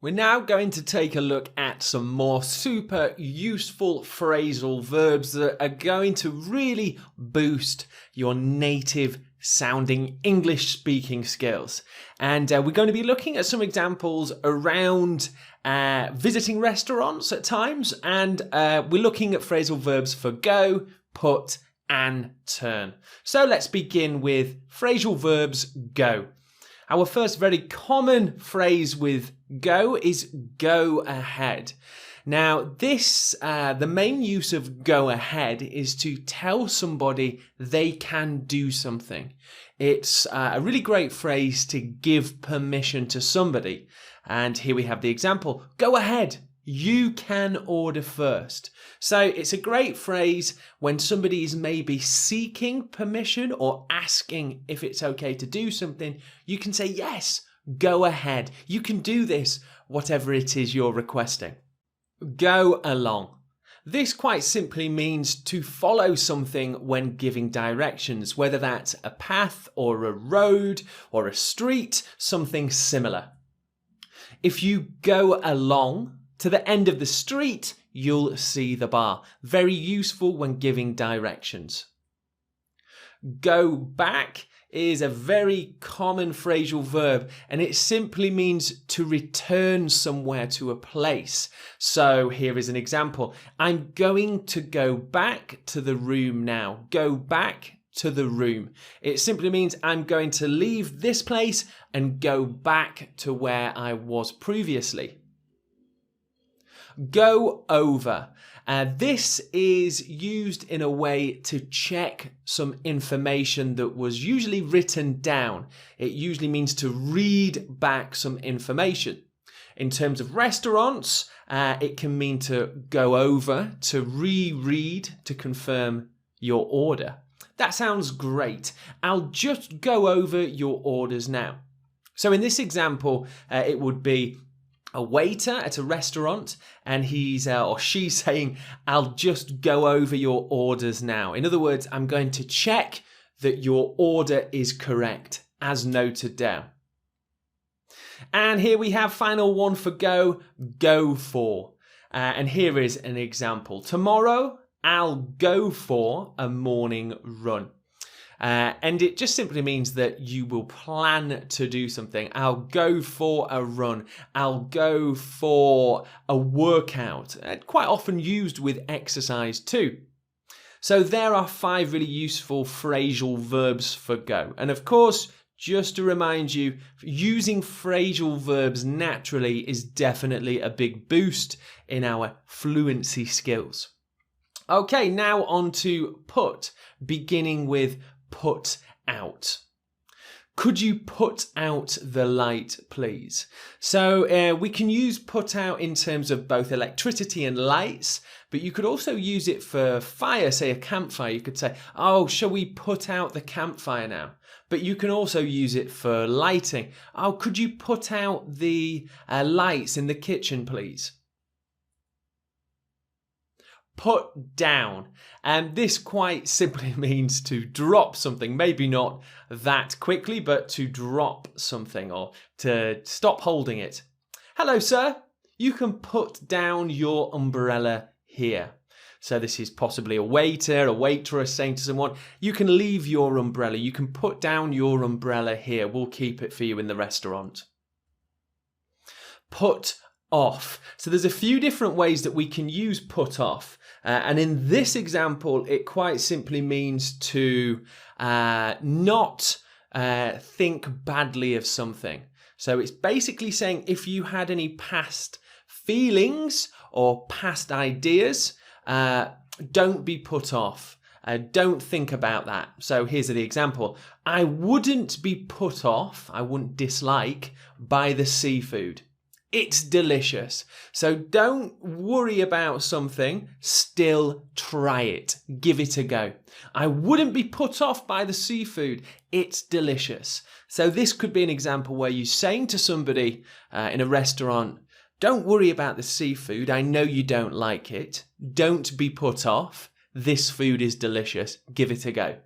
We're now going to take a look at some more super useful phrasal verbs that are going to really boost your native sounding English speaking skills. And we're going to be looking at some examples around visiting restaurants at times, and we're looking at phrasal verbs for go, put, and turn. So let's begin with phrasal verbs go. Our first very common phrase with go is go ahead. Now this, the main use of go ahead is to tell somebody they can do something. It's a really great phrase to give permission to somebody. And here we have the example, go ahead. You can order first. So it's a great phrase when somebody is maybe seeking permission or asking if it's okay to do something. You can say, yes, go ahead. You can do this, whatever it is you're requesting. Go along. This quite simply means to follow something when giving directions, whether that's a path or a road or a street, something similar. If you go along to the end of the street, you'll see the bar. Very useful when giving directions. Go back is a very common phrasal verb, and it simply means to return somewhere to a place. So here is an example. I'm going to go back to the room now. Go back to the room. It simply means I'm going to leave this place and go back to where I was previously. Go over. This is used in a way to check some information that was usually written down. It usually means to read back some information. In terms of restaurants, it can mean to go over, to reread, to confirm your order. That sounds great. I'll just go over your orders now. So in this example, it would be a waiter at a restaurant, and he's or she's saying, I'll just go over your orders now. In other words, I'm going to check that your order is correct, as noted down. And here we have final one for go, go for. And here is an example. Tomorrow, I'll go for a morning run. And it just simply means that you will plan to do something. I'll go for a run. I'll go for a workout. Quite often used with exercise too. So there are 5 really useful phrasal verbs for go. And of course, just to remind you, using phrasal verbs naturally is definitely a big boost in our fluency skills. Okay, now on to put, beginning with put out. Could you put out the light, please? So we can use put out in terms of both electricity and lights, but you could also use it for fire, say a campfire. You could say, oh, shall we put out the campfire now? But you can also use it for lighting. Oh, could you put out the lights in the kitchen, please? Put down. And this quite simply means to drop something, maybe not that quickly, but to drop something or to stop holding it. Hello, sir. You can put down your umbrella here. So this is possibly a waiter, a waitress saying to someone, you can leave your umbrella. You can put down your umbrella here. We'll keep it for you in the restaurant. Put off. So there's a few different ways that we can use put off. And in this example, it quite simply means to not think badly of something. So it's basically saying if you had any past feelings or past ideas, don't be put off. Don't think about that. So here's the example. I wouldn't be put off, I wouldn't dislike, by the seafood. It's delicious. So don't worry about something, still try it. Give it a go. I wouldn't be put off by the seafood. It's delicious. So this could be an example where you're saying to somebody in a restaurant, don't worry about the seafood. I know you don't like it. Don't be put off. This food is delicious. Give it a go.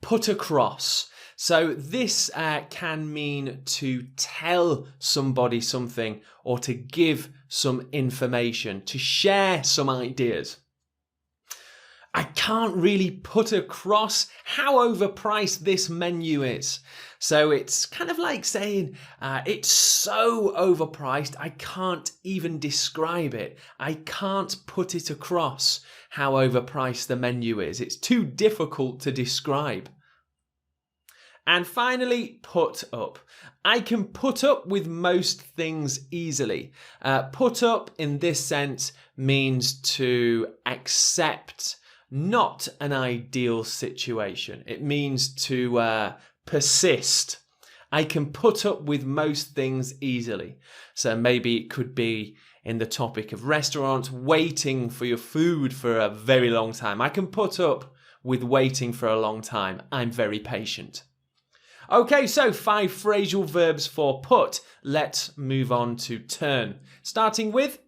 Put across. So this can mean to tell somebody something or to give some information, to share some ideas. I can't really put across how overpriced this menu is. So it's kind of like saying, it's so overpriced, I can't even describe it. I can't put it across how overpriced the menu is. It's too difficult to describe. And finally, put up. I can put up with most things easily. Put up in this sense means to accept not an ideal situation. It means to persist. I can put up with most things easily. So maybe it could be in the topic of restaurants, waiting for your food for a very long time. I can put up with waiting for a long time. I'm very patient. Okay, so 5 phrasal verbs for put. Let's move on to turn. Starting with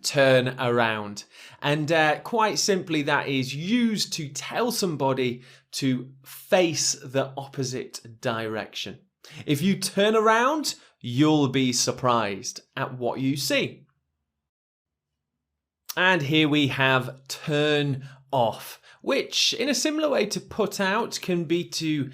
turn around. And quite simply, that is used to tell somebody to face the opposite direction. If you turn around, you'll be surprised at what you see. And here we have turn off, which in a similar way to put out can be to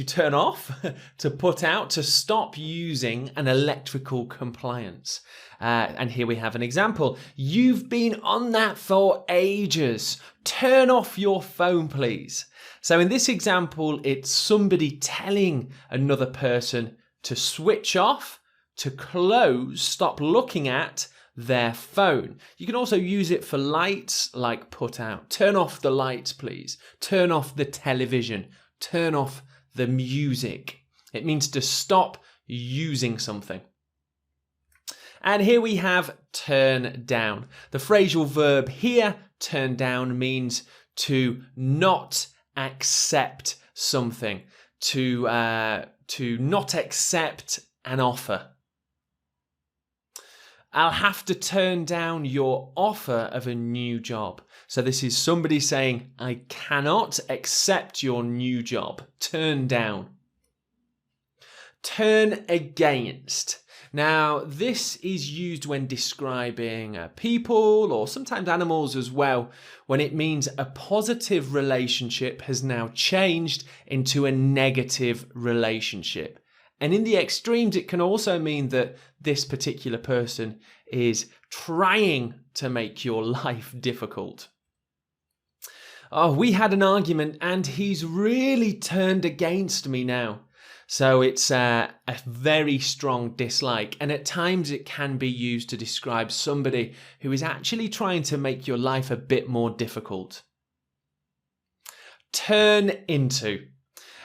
turn off, to put out, to stop using an electrical appliance. And here we have an example. You've been on that for ages. Turn off your phone, please. So in this example, it's somebody telling another person to switch off, to close, stop looking at their phone. You can also use it for lights, like put out. Turn off the lights, please. Turn off the television. Turn off the music. It means to stop using something. And here we have turn down. The phrasal verb here, turn down, means to not accept something, to not accept an offer. I'll have to turn down your offer of a new job. So this is somebody saying, I cannot accept your new job. Turn down. Turn against. Now, this is used when describing people or sometimes animals as well, when it means a positive relationship has now changed into a negative relationship. And in the extremes, it can also mean that this particular person is trying to make your life difficult. Oh, we had an argument and he's really turned against me now. So it's a very strong dislike, and at times it can be used to describe somebody who is actually trying to make your life a bit more difficult. Turn into.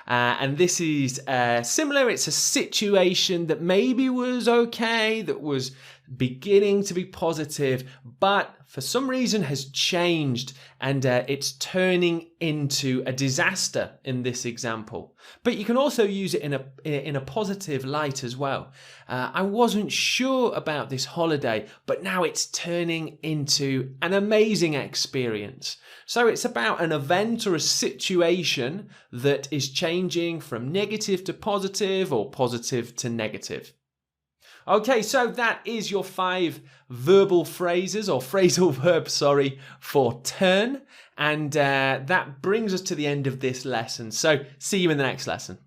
And this is similar. It's a situation that maybe was okay, that was beginning to be positive, but for some reason has changed, and it's turning into a disaster in this example. But you can also use it in a positive light as well. I wasn't sure about this holiday, but now it's turning into an amazing experience. So it's about an event or a situation that is changing from negative to positive or positive to negative. Okay, so that is your 5 verbal phrases or phrasal verbs, for turn. And that brings us to the end of this lesson. So see you in the next lesson.